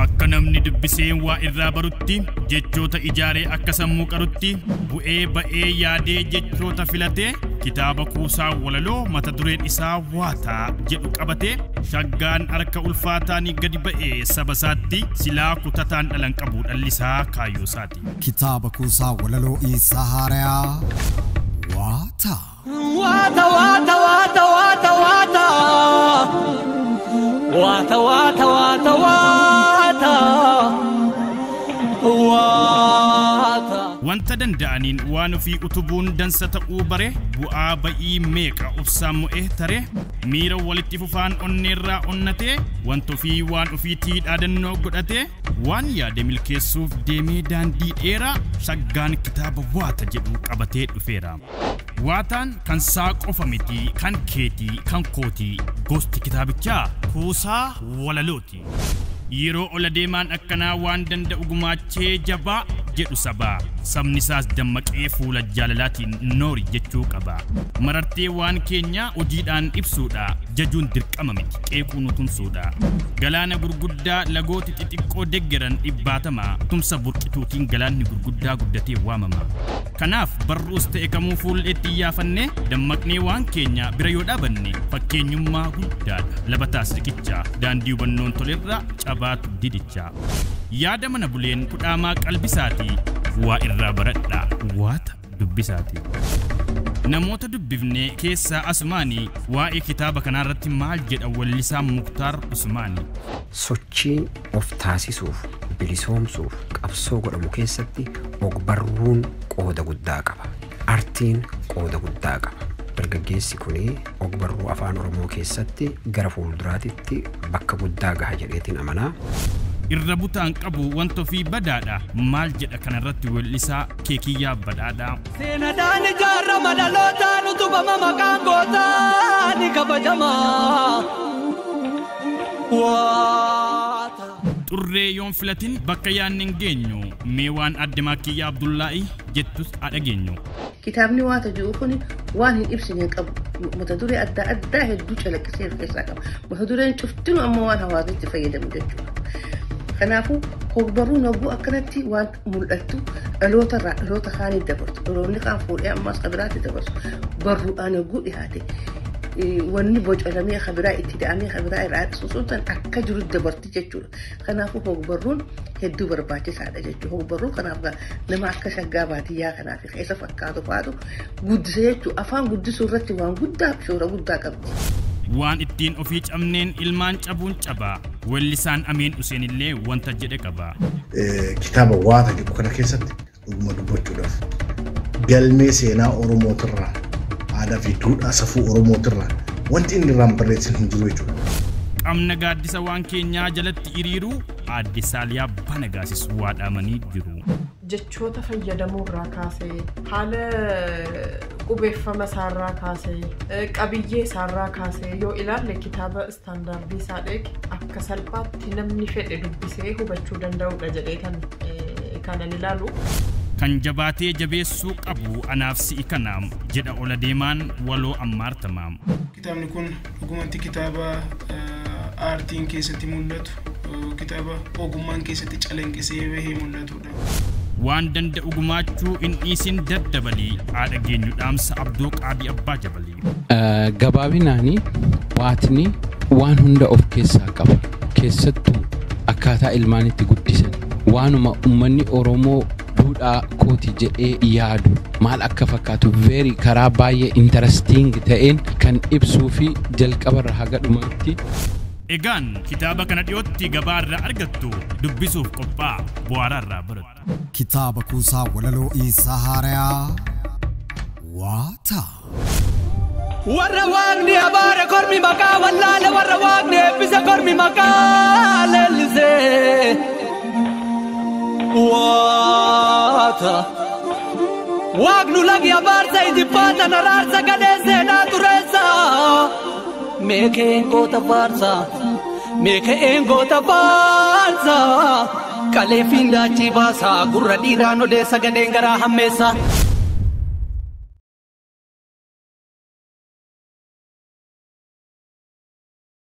Akka namni dubbiseen waa irraa barutti jechoota ijaaree akka sammuu qarutti bu'ee ba'ee yaadee jechoota filatee kitaaba kuusaa walaloo mata dureen isaa waataa jedhu qabatee shaggaan harka ulfaataanii gadi ba'ee saba isaatti silaa kutataan dhalan qabu dhallisaa kaayyoo isaati. Kitaaba kuusaa walaloo Isaa Haarayaa waataa. Wata wata wata wata wata wata wata wata wata wata wanta danda'aniin waan ofii utubuun dansa ta'uu bare bu'aa ba'ii meeqa obsaan mo'ee tare miira walitti fufaan onneerraa onnatee wanta ofii waan ofiitii dhaadannoo godhatee waan yaade milkeessuuf deemee daandii dheeraa shaggaan kitaaba waata jedhu qabatee dhufeera. Waataan kan saa qofa miti kan keetii kan kootii gosti kitaabichaa kuusaa walalooti. Yeroo ola deemaan akkanaa waan danda'u gumaachee jabaa jedhu sabaa sabni isaas dammaqee fuula jaalalaatiin noori jechuu qaba. Marartee waan keenya hojiidhaan ibsuudha jajuun dirqama miti qeequun tumsuudha. Galaana gurguddaa lagooti xixiqqoo deggeran dhibbaatama tumsa burqituutiin galaanni gurguddaa guddatee waamama. Kanaaf barruus ta'e kamuu fuulleetti iyyaafanne dammaqnee waan keenya bira yoo dhaabanne fakkeenyummaa guddaadha labataas riqichaa daandii hubannoon tolerra cabaatu didichaa. Yaada mana buleen kudhaamaa qalbisaati waa irraa baradhaa waata dubbisaati. Namoota dubbifne keessaa Asumaanii waa'ee kitaaba kanarratti maal jedha wallisaa Muktaar Usmaanii. Sochiin of taasisuuf bilisoomsuuf qabsoo godhamu keessatti ogbarruun qooda guddaa qaba. Artiin qooda guddaa qaba. Dargaggeessi kuni ogbarruu afaan Oromoo keessatti gara fuulduraatitti bakka guddaa gaha jedheetiin amanaa. Irra butaan qabu wanto fi badaadha maal jedha kanarratti wallisaa Keekiyyaa Badhaadhaa. Seenadhaan ijaarra madalootaan utubama maqaan gootaa ni kabajamaa. Waata. Xurree yoon filatin bakka yaanni hin geenyu mee waan adde Maakiyyaa Abdullaahi jettus dhageenyu. Kitaabni waata jiru kun waan hin ibsine qabu mata duree adda addaa hedduu calaqqisee keessaa qaba. Mata dureen cuftinu amma waan hawaasatti fayyadamu jechuudha. Kanaafuu ogbarruun hogguu akkanatti waan mul'attu dhaloota kaanii dabarsu. Dhaloonni kaan fuudhee ammas kabiraatti dabarsu. Barruudhaan hogguu dhiyaate. Wanni bocalamee kabiraa itti da'amee kabiraa irraa suusuutan akka jiru dabarti jechuudha. Kanaafuu ogbarruun hedduu barbaachisaadha jechuudha. Ogbarruu kanaaf nama akka shaggaa baadiyyaa kanaaf keessa fakkaatu faatu guddisa jechuudha. Afaan guddisuu irratti waan guddaa shoora guddaa qabdi. Waan ittiin ofii cabneen ilmaan cabuun cabaa wallisaan Amiin Huseen illee wanta jedhe qaba. Kitaaba waata jedhu kana keessatti dhuguma dubbachuudhaaf galmee seenaa Oromootirraa aadaa fi duudhaa safuu Oromootirraa wanti inni irraan barreessan hin jiru jechuudha. Qabna gaaddisa waan keenyaa jalatti hiriiruu aadde Saaliyaa Banagaassis waadhaamanii jiru. Jechoota fayyadamuurraa kaasee haala qubeeffama isaarraa kaasee qabiyyee isaarraa kaasee yoo ilaalle kitaaba istaandaardii isaa dheeke akka salphaatti namni fedhe dubbisee hubachuu danda'udha jedhee kanan ilaalu. Kan jabaatee jabeessuu qabu anaaf si'i kanaam jedha ola deemaan waloo ammaartamaam. Kitaabni kun dhugumatti kitaaba aartiin keessatti mul'atu kitaaba ogummaan keessatti calanqisee bahee mul'atudha. Waan danda'u gumaachuu in dhiisin daddabalii haadha geenyu dhaamsa Abduu Qaabii Abbaa Jabalii. Gabaabinaanii waatni waan hunda of keessaa qaba. Keessattuu akkaataa ilmaan itti guddisan waanuma uummanni Oromoo duudhaa kooti jedhee yaadu maal akka fakkaatu very karaa baay'ee interesting ta'een kan ibsuu fi jalqabarra haga dhumaatti. Egaan kitaaba kana dhiyootti gabaarraa argattu dubbisuuf qophaa'a bu'aararraa barattu. Kitaaba kuusaa walaloo Isaa Haarayaa waata. Warra waaqni abaare kormi maqaa wallaale warra waaqni eebbise kormi maqaa leellisee. Waata. waata Waaqnu lagi abaarsa ijibbaata naraarsa gadhee seenaa tureessa Meekeen goota faarsa Meekeen goota faarsa Kaleefiin daachii baasa gurra dhiiraan odeessa gadheen garaa hammeessa